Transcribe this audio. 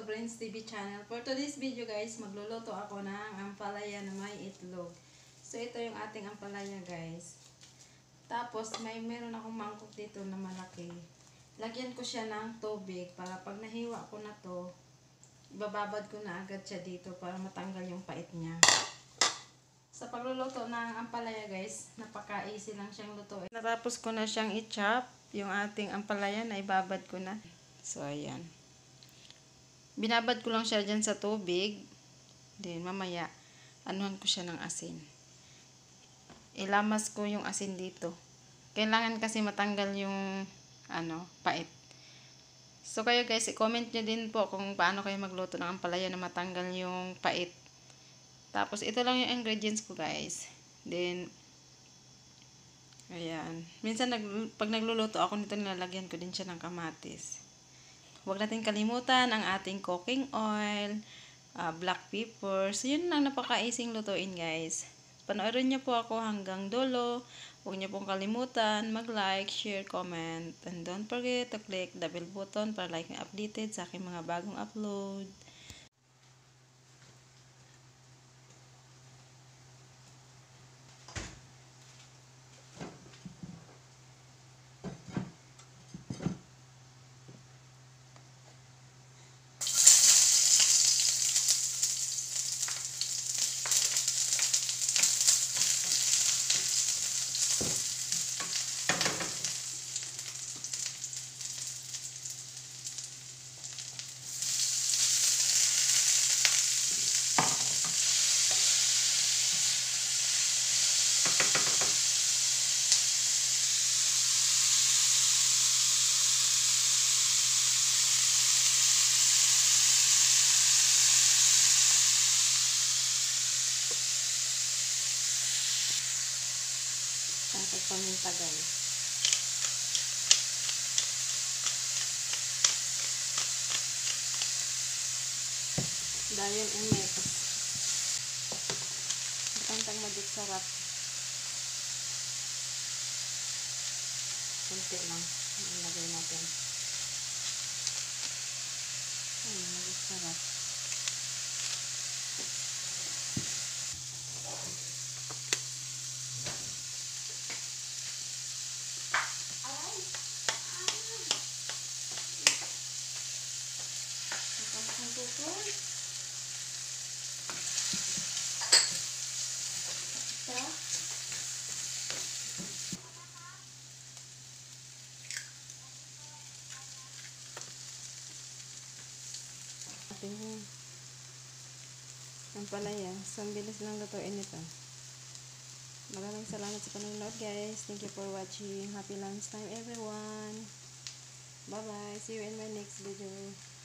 Brains TV channel. For today's video guys, magluluto ako ng ampalaya na may itlog. So ito yung ating ampalaya guys. Tapos meron akong mangkok dito na malaki. Lagyan ko siya ng tubig para pag nahiwa ko na to, ibababad ko na agad siya dito para matanggal yung pait niya. Sa pagluluto ng ampalaya guys, napaka-easy lang siyang lutuin. Natapos ko na siyang i-chop, yung ating ampalaya na ibabad ko na. So ayan. Binabad ko lang siya dyan sa tubig. Then mamaya, anuhan ko siya ng asin. Ilamas ko yung asin dito. Kailangan kasi matanggal yung pait. So kayo guys, i-comment nyo din po kung paano kayo magluto ng ampalaya na matanggal yung pait. Tapos ito lang yung ingredients ko guys. Then, ayan. Minsan pag nagluluto ako nito, nilalagyan ko din siya ng kamatis. Huwag natin kalimutan ang ating cooking oil, black pepper. So, yun lang, napaka-easy lutuin guys. Panoorin niyo po ako hanggang dulo. Huwag niyo pong kalimutan mag-like, share, comment. And don't forget to click the bell button para like and updated sa aking mga bagong upload. Ang paminta guys. Dahil umetos. Pantang madit sarap. Kunti lang. Ilagay natin. Ay, madit sarap. Ating ampalaya. So, ang bilis lang lutuin ito. Maraming salamat sa panonood guys. Thank you for watching. Happy lunchtime everyone. Bye bye. See you in my next video.